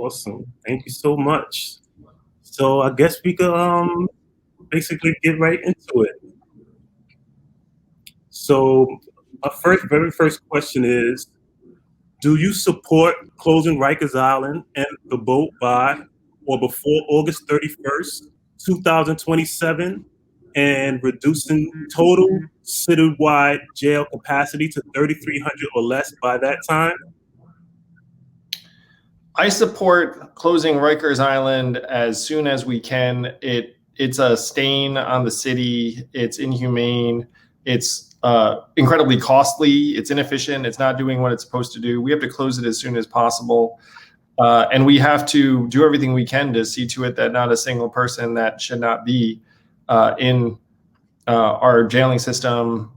Awesome. Thank you so much. So I guess we could basically get right into it. So our very first question is, do you support closing Rikers Island and the boat by or before August 31st, 2027, and reducing total citywide jail capacity to 3,300 or less by that time? I support closing Rikers Island as soon as we can. It's a stain on the city. It's inhumane. It's incredibly costly. It's inefficient. It's not doing what it's supposed to do. We have to close it as soon as possible. And we have to do everything we can to see to it that not a single person that should not be in our jailing system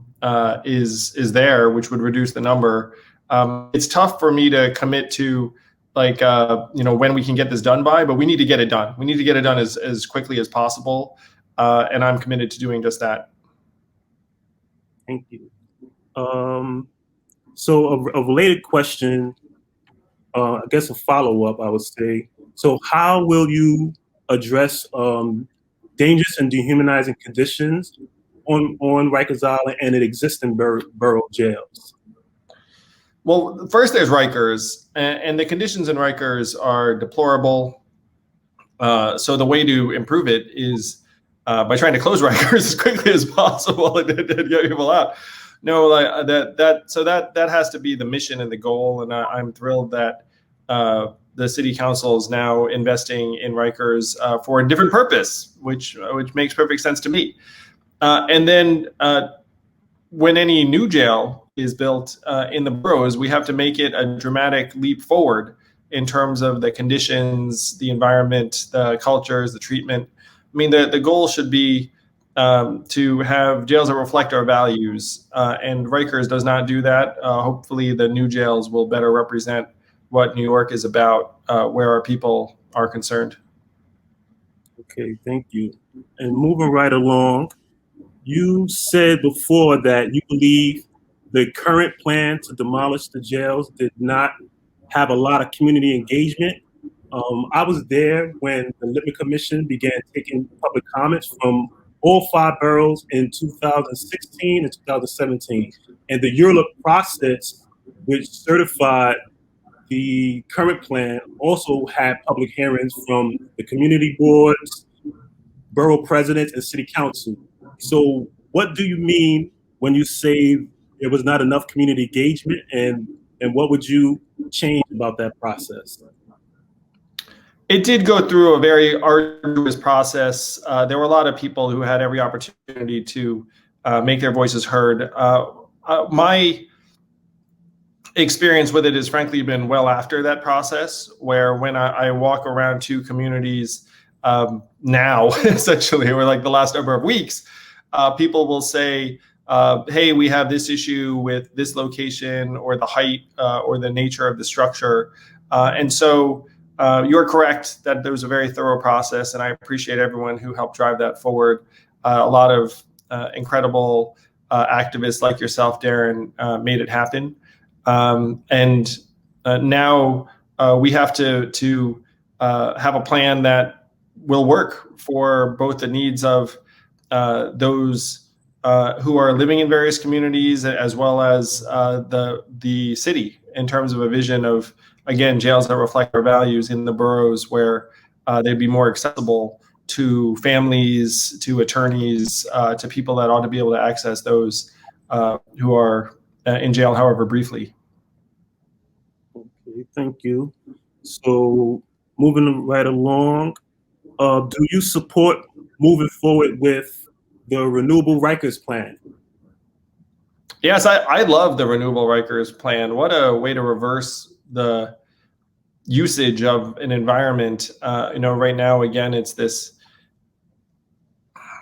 is there, which would reduce the number. It's tough for me to commit to when we can get this done by, but we need to get it done. We need to get it done as quickly as possible. And I'm committed to doing just that. Thank you. So a related question, I guess a follow-up, I would say. So how will you address dangerous and dehumanizing conditions on Rikers Island and in existing borough jails? Well, first there's Rikers, and the conditions in Rikers are deplorable. So the way to improve it is by trying to close Rikers as quickly as possible and get people out. No, that has to be the mission and the goal. And I'm thrilled that the city council is now investing in Rikers for a different purpose, which makes perfect sense to me. And then when any new jail is built in the boroughs, we have to make it a dramatic leap forward in terms of the conditions, the environment, the cultures, the treatment. I mean, the goal should be to have jails that reflect our values, and Rikers does not do that. Hopefully the new jails will better represent what New York is about, where our people are concerned. Okay, thank you. And moving right along, you said before that you believe the current plan to demolish the jails did not have a lot of community engagement. I was there when the Lippman Commission began taking public comments from all 5 boroughs in 2016 and 2017. And the URLA process, which certified the current plan, also had public hearings from the community boards, borough presidents, and city council. So what do you mean when you say there was not enough community engagement, and what would you change about that process? It did go through a very arduous process. There were a lot of people who had every opportunity to make their voices heard. My experience with it has frankly been well after that process, where when I walk around to communities now, essentially, or like the last number of weeks, people will say, hey, we have this issue with this location or the height or the nature of the structure. And so you're correct that there was a very thorough process, and I appreciate everyone who helped drive that forward. A lot of incredible activists like yourself, Darren, made it happen. And now we have to have a plan that will work for both the needs of those who are living in various communities, as well as the city, in terms of a vision of, again, jails that reflect our values in the boroughs, where they'd be more accessible to families, to attorneys, to people that ought to be able to access those who are in jail, however briefly. Okay, thank you. So moving right along, do you support moving forward with the Renewable Rikers Plan? Yes, I love the Renewable Rikers Plan. What a way to reverse the usage of an environment. Right now, again, it's this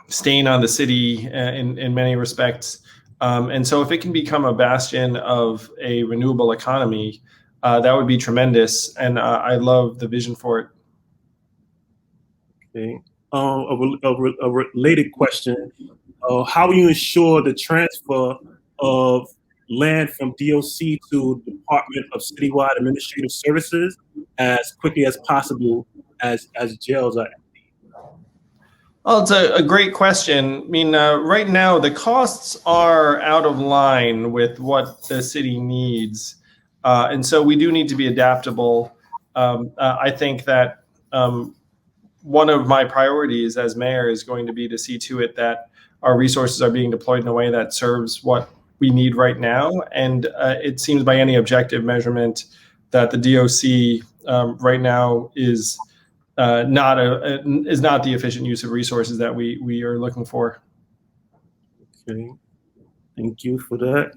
stain on the city in many respects. And so if it can become a bastion of a renewable economy, that would be tremendous. And I love the vision for it. Okay. A related question: how will you ensure the transfer of land from DOC to Department of Citywide Administrative Services as quickly as possible as jails are? Well, it's a great question. I mean, right now the costs are out of line with what the city needs. And so we do need to be adaptable. I think that one of my priorities as mayor is going to be to see to it that our resources are being deployed in a way that serves what we need right now. And it seems by any objective measurement that the DOC right now is not the efficient use of resources that we are looking for. Okay, thank you for that.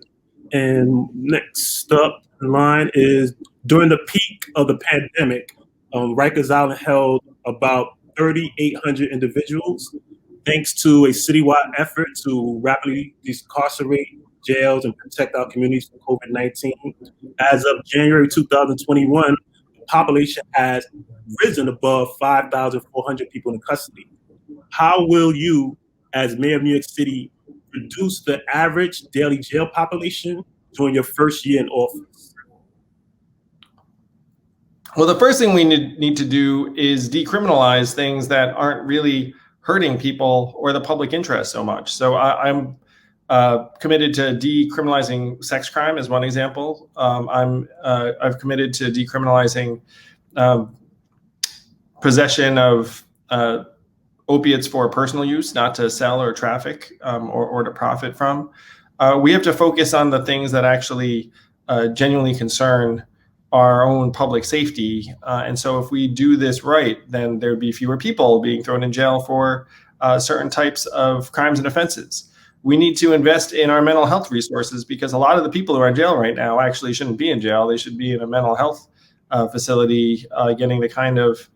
And next up in line is, during the peak of the pandemic, Rikers Island held about 3,800 individuals, thanks to a citywide effort to rapidly decarcerate jails and protect our communities from COVID-19. As of January 2021, the population has risen above 5,400 people in custody. How will you, as mayor of New York City, reduce the average daily jail population during your first year in office? Well, the first thing we need to do is decriminalize things that aren't really hurting people or the public interest so much. So I'm committed to decriminalizing sex crime as one example. I've committed to decriminalizing possession of opiates for personal use, not to sell or traffic or to profit from. We have to focus on the things that actually genuinely concern our own public safety. And so if we do this right, then there'd be fewer people being thrown in jail for certain types of crimes and offenses. We need to invest in our mental health resources, because a lot of the people who are in jail right now actually shouldn't be in jail. They should be in a mental health facility getting the kind of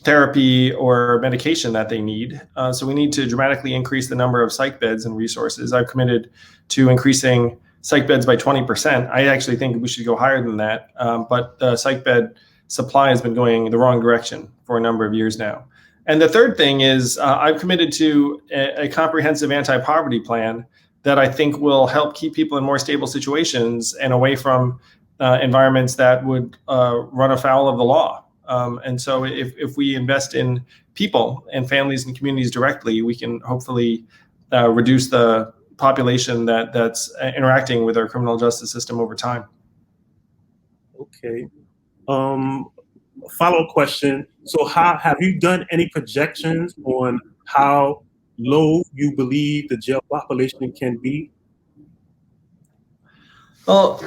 therapy or medication that they need. So we need to dramatically increase the number of psych beds and resources. I've committed to increasing psych beds by 20%. I actually think we should go higher than that. But the psych bed supply has been going the wrong direction for a number of years now. And the third thing is I've committed to a comprehensive anti-poverty plan that I think will help keep people in more stable situations and away from environments that would run afoul of the law. And so if we invest in people and families and communities directly, we can hopefully reduce the population that's interacting with our criminal justice system over time. Okay. Follow-up question. So have you done any projections on how low you believe the jail population can be? Well,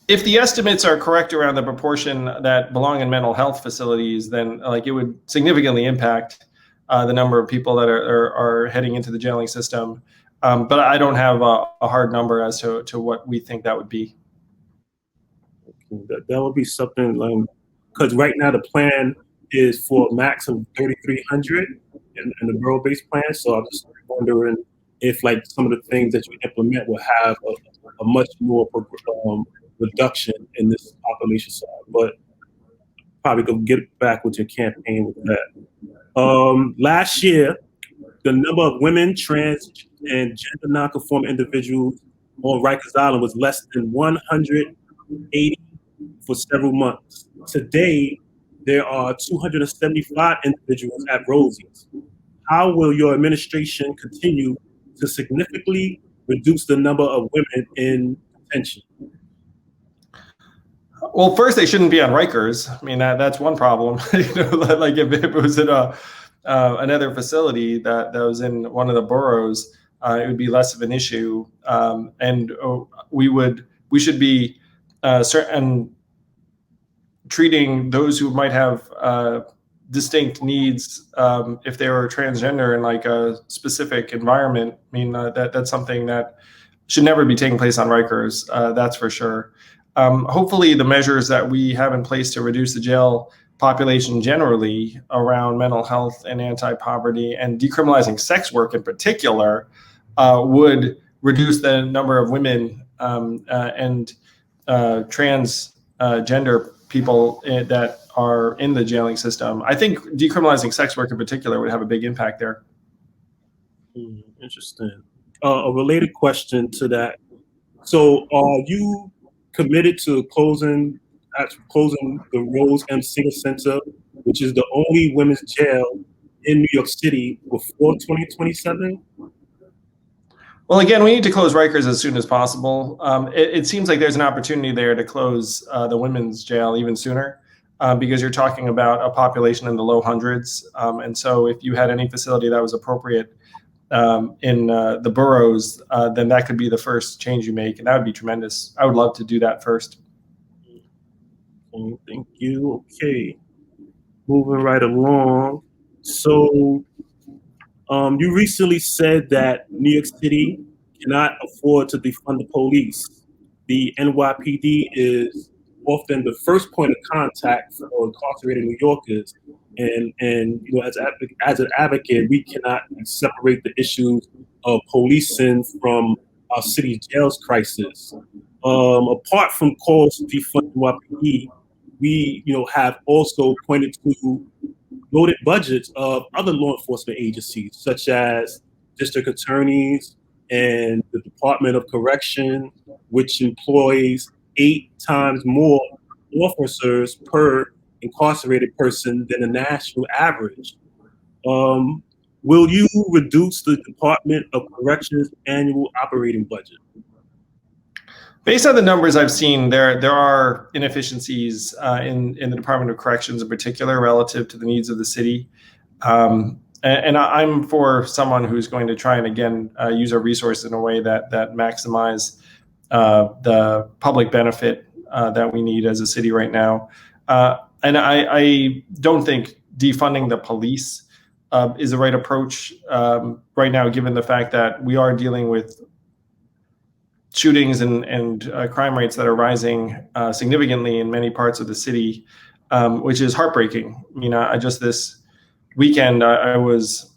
if the estimates are correct around the proportion that belong in mental health facilities, then it would significantly impact the number of people that are heading into the jailing system. But I don't have a hard number as to what we think that would be. That would be something, because right now the plan is for a max of 3,300 in the borough-based plan. So I'm just wondering if some of the things that you implement will have a much more reduction in this population side, but probably go get back with your campaign with that. Last year, the number of women, trans, and gender nonconforming individuals on Rikers Island was less than 180 for several months. Today, there are 275 individuals at Rosie's. How will your administration continue to significantly reduce the number of women in detention? Well, first, they shouldn't be on Rikers. I mean, that's one problem. If it was in another facility that was in one of the boroughs, it would be less of an issue. And we should be certain treating those who might have distinct needs if they were transgender in a specific environment. I mean, that's something that should never be taking place on Rikers. That's for sure. Hopefully the measures that we have in place to reduce the jail population generally around mental health and anti-poverty and decriminalizing sex work in particular would reduce the number of women and transgender people that are in the jailing system. I think decriminalizing sex work in particular would have a big impact there. Interesting. A related question to that. So are you committed to closing the Rose M. Singer Center, which is the only women's jail in New York City, before 2027? Well, again, we need to close Rikers as soon as possible. It seems like there's an opportunity there to close the women's jail even sooner, because you're talking about a population in the low hundreds. And so if you had any facility that was appropriate in the boroughs, then that could be the first change you make, and that would be tremendous. I would love to do that first. Thank you. Okay, moving right along. So you recently said that New York City cannot afford to defund the police. The NYPD is often the first point of contact for incarcerated New Yorkers, and as an advocate, we cannot separate the issues of policing from our city's jails crisis. Apart from calls to defund NYPD, we have also pointed to loaded budgets of other law enforcement agencies, such as district attorneys and the Department of Correction, which employs 8 times more officers per incarcerated person than the national average. Will you reduce the Department of Corrections' annual operating budget? Based on the numbers I've seen, there are inefficiencies in the Department of Corrections in particular relative to the needs of the city. And I'm for someone who's going to try and, again, use our resources in a way that maximize the public benefit that we need as a city right now. And I don't think defunding the police is the right approach right now, given the fact that we are dealing with shootings and crime rates that are rising significantly in many parts of the city, which is heartbreaking. I mean, just this weekend, I was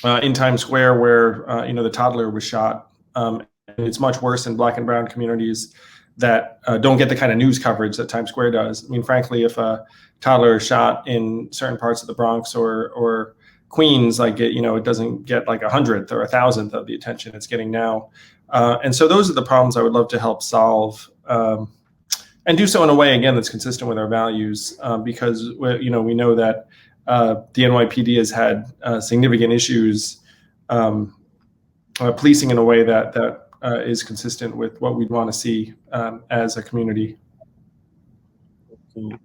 in Times Square where the toddler was shot. And it's much worse in Black and brown communities that don't get the kind of news coverage that Times Square does. I mean, frankly, if a toddler is shot in certain parts of the Bronx or Queens, it doesn't get like 100th or 1,000th of the attention it's getting now. And so those are the problems I would love to help solve, and do so in a way, again, that's consistent with our values, because we know that the NYPD has had significant issues policing in a way that is consistent with what we'd want to see as a community. Okay.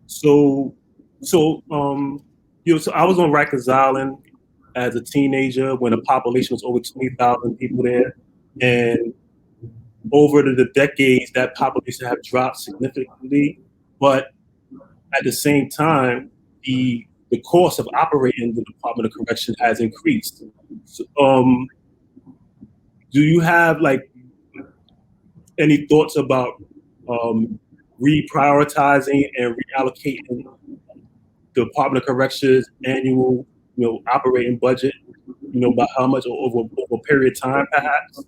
So I was on Rikers Island as a teenager when the population was over 20,000 people there, and over the decades, that population have dropped significantly. But at the same time, the cost of operating the Department of Correction has increased. So, do you have any thoughts about reprioritizing and reallocating the Department of Corrections' annual, operating budget, by how much over a period of time, perhaps?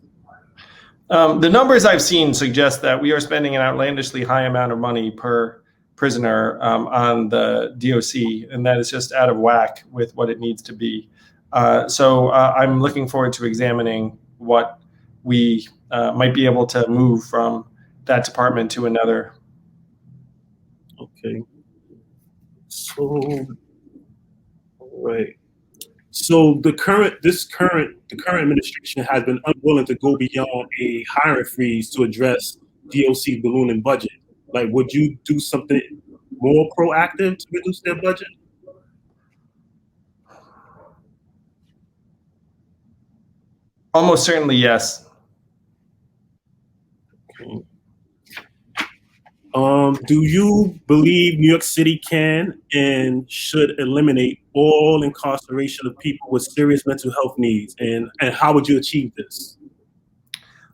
The numbers I've seen suggest that we are spending an outlandishly high amount of money per prisoner on the DOC, and that is just out of whack with what it needs to be. So I'm looking forward to examining what we might be able to move from that department to another. Okay. So, all right. So the current administration has been unwilling to go beyond a hiring freeze to address DOC ballooning budget. Would you do something more proactive to reduce their budget? Almost certainly, yes. Okay. Do you believe New York City can and should eliminate all incarceration of people with serious mental health needs, and how would you achieve this?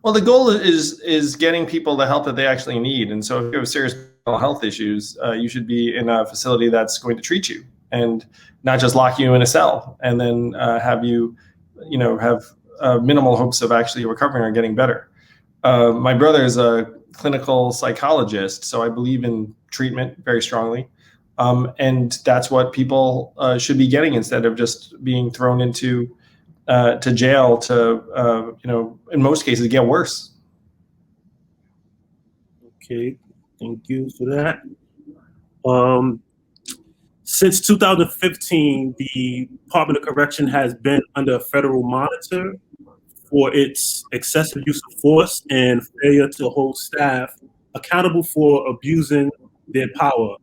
Well, the goal is getting people the help that they actually need. And so if you have serious mental health issues, you should be in a facility that's going to treat you and not just lock you in a cell and then have you, have minimal hopes of actually recovering or getting better. My brother is a clinical psychologist, so I believe in treatment very strongly. And that's what people should be getting instead of just being thrown into to jail to, in most cases, get worse. Okay, thank you for that. Since 2015, the Department of Correction has been under a federal monitor for its excessive use of force and failure to hold staff accountable for abusing their power.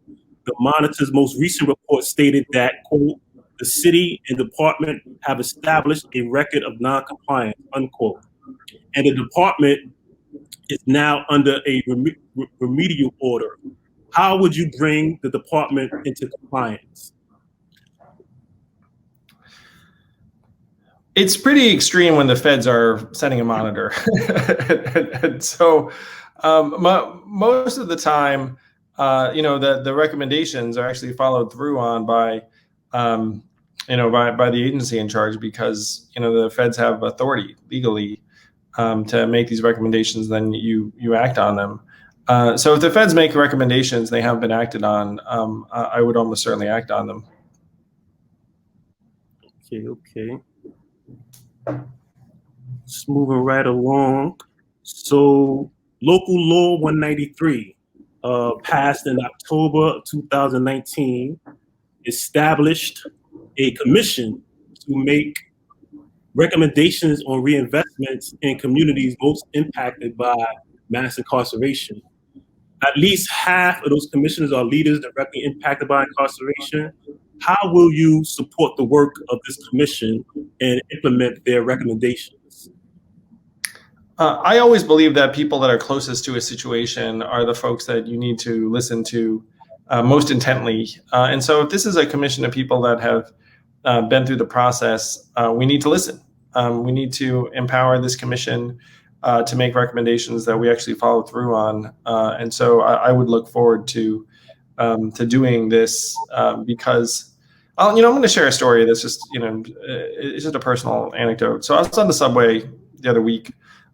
The monitor's most recent report stated that, quote, the city and department have established a record of non-compliance, unquote, and the department is now under a remedial order. How would you bring the department into compliance? It's pretty extreme when the feds are setting a monitor. and so most of the time, the recommendations are actually followed through on by the agency in charge, because the feds have authority legally to make these recommendations. Then you act on them. So if the feds make recommendations, they haven't been acted on, I would almost certainly act on them. Okay. Just moving right along. So Local Law 193, passed in October 2019, established a commission to make recommendations on reinvestments in communities most impacted by mass incarceration. At least half of those commissioners are leaders directly impacted by incarceration. How will you support the work of this commission and implement their recommendations? I always believe that people that are closest to a situation are the folks that you need to listen to most intently. And so if this is a commission of people that have been through the process, we need to listen. We need to empower this commission to make recommendations that we actually follow through on. And so I would look forward to doing this because I'm going to share a story that's just, it's just a personal anecdote. So I was on the subway the other week.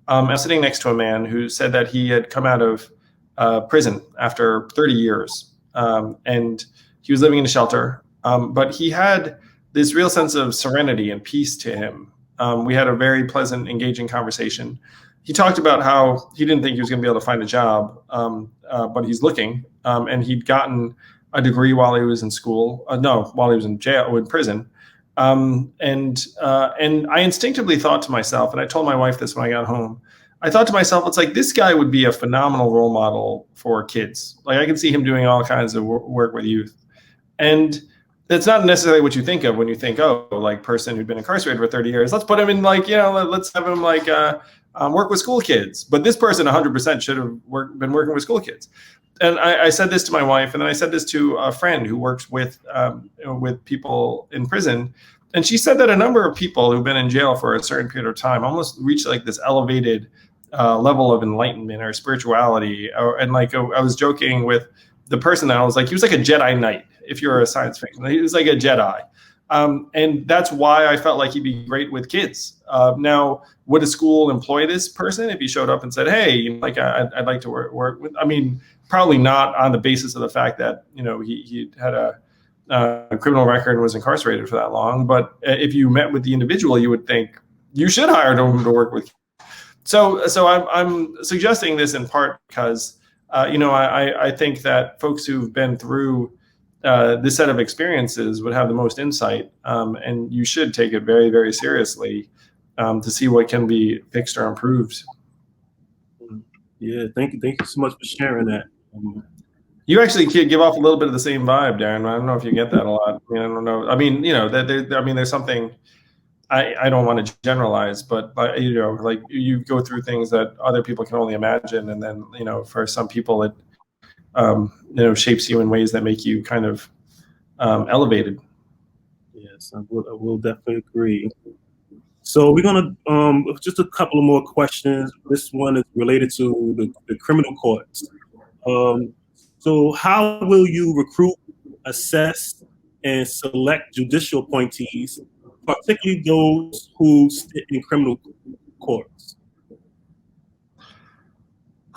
I was sitting next to a man who said that he had come out of prison after 30 years, and he was living in a shelter, but he had this real sense of serenity and peace to him. We had a very pleasant, engaging conversation. He talked about how he didn't think he was going to be able to find a job, but he's looking, and he'd gotten a degree while he was in school. While he was in jail or in prison. And I instinctively thought to myself, and I told my wife this when I got home, I thought to myself, it's like, this guy would be a phenomenal role model for kids. Like, I can see him doing all kinds of work with youth. And it's not necessarily what you think of when you think, like, person who'd been incarcerated for 30 years. Let's put him in, like, let's have him like work with school kids. But this person 100% should have been working with school kids. And I said this to my wife, and then I said this to a friend who works with people in prison. And she said that a number of people who've been in jail for a certain period of time almost reach like this elevated level of enlightenment or spirituality. And like, I was joking with the person that I was like, he was like a Jedi Knight, if you're a science fiction. He was like a Jedi. And that's why I felt like he'd be great with kids. Now, would a school employ this person if he showed up and said, hey, like, I'd like to work with, I mean, probably not on the basis of the fact that, he had a criminal record and was incarcerated for that long. But if you met with the individual, you would think you should hire him to work with. So I'm suggesting this in part because, I think that folks who've been through this set of experiences would have the most insight, and you should take it very, very seriously to see what can be fixed or improved. Yeah, thank you so much for sharing that. You actually give off a little bit of the same vibe, Darren. I don't know if you get that a lot. I don't know. I mean, there's something. I don't want to generalize, but like you go through things that other people can only imagine, and then for some people it shapes you in ways that make you kind of elevated. Yes, I will definitely agree. So we're gonna just a couple of more questions. This one is related to the criminal courts. So how will you recruit, assess, and select judicial appointees, particularly those who sit in criminal courts?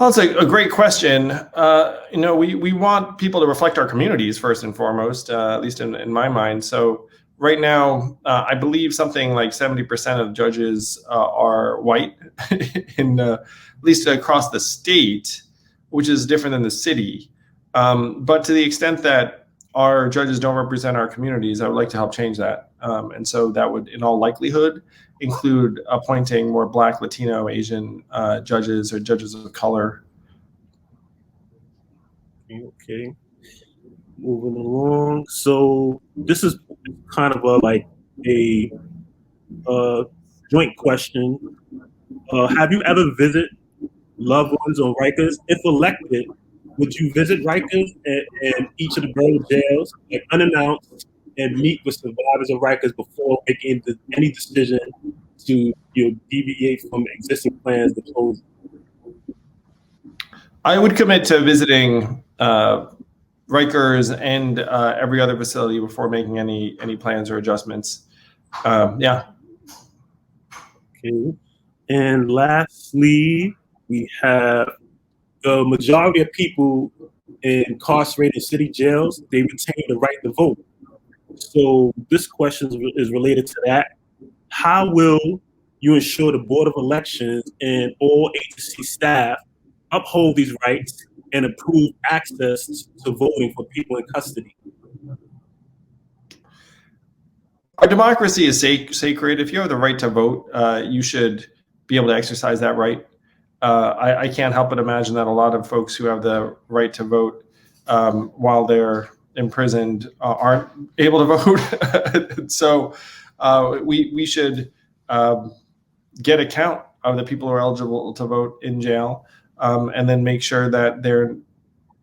Well, it's a great question. We want people to reflect our communities first and foremost, at least in my mind. So right now, I believe something like 70% of judges are white, at least across the state, which is different than the city. But to the extent that our judges don't represent our communities, I would like to help change that. And so that would, in all likelihood, include appointing more Black, Latino, Asian judges or judges of color. Okay. Moving along. So this is kind of a joint question. Have you ever visited loved ones on Rikers? If elected, would you visit Rikers and each of the borough jails, like unannounced, and meet with survivors of Rikers before making any decision to deviate from existing plans to close? I would commit to visiting Rikers and every other facility before making any plans or adjustments. Yeah. Okay. And lastly, we have the majority of people in incarcerated city jails, they retain the right to vote. So this question is related to that. How will you ensure the Board of Elections and all agency staff uphold these rights and improve access to voting for people in custody? Our democracy is sacred. If you have the right to vote, you should be able to exercise that right. I can't help but imagine that a lot of folks who have the right to vote while they're imprisoned aren't able to vote. So we should get a count of the people who are eligible to vote in jail, and then make sure that they're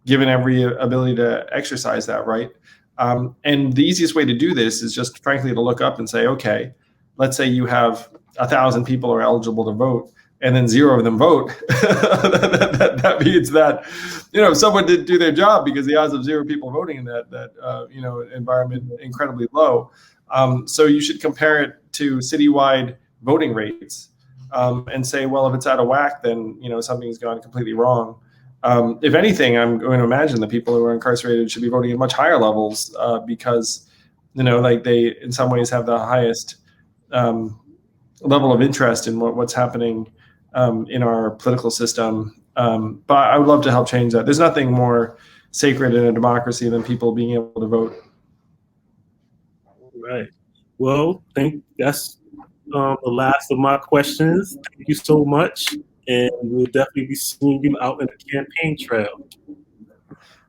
given every ability to exercise that right. And the easiest way to do this is just, frankly, to look up and say, okay, let's say you have 1,000 people who are eligible to vote, and then 0 of them vote. that means that, someone didn't do their job, because the odds of 0 people voting in that environment incredibly low. So you should compare it to citywide voting rates, and say, well, if it's out of whack, then something's gone completely wrong. If anything, I'm going to imagine the people who are incarcerated should be voting at much higher levels, because they in some ways have the highest level of interest in what's happening in our political system. But I would love to help change that. There's nothing more sacred in a democracy than people being able to vote. All right. Well, that's the last of my questions. Thank you so much. And we'll definitely be seeing you out in the campaign trail.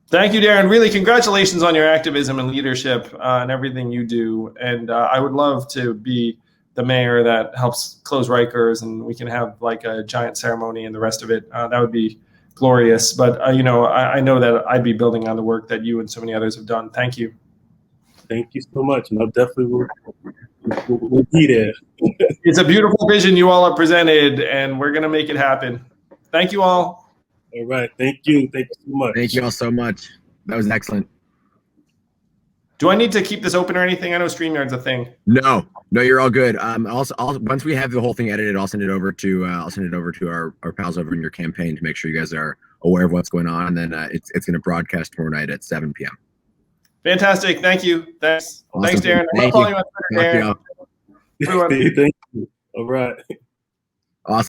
Thank you, Darren. Really, congratulations on your activism and leadership and everything you do. And I would love to be the mayor that helps close Rikers, and we can have like a giant ceremony and the rest of it. That would be glorious. But, I know that I'd be building on the work that you and so many others have done. Thank you. Thank you so much. And I definitely will be there. It's a beautiful vision you all have presented, and we're going to make it happen. Thank you all. All right. Thank you. Thank you so much. Thank you all so much. That was excellent. Do I need to keep this open or anything? I know StreamYard's a thing. No, you're all good. Also, once we have the whole thing edited, I'll send it over to our pals over in your campaign to make sure you guys are aware of what's going on. And then it's going to broadcast tomorrow night at 7 p.m. Fantastic. Thank you. Thanks. Awesome. Thanks, Darren. Thank I'm you. on Twitter, Darren. Thank you. All right. Awesome.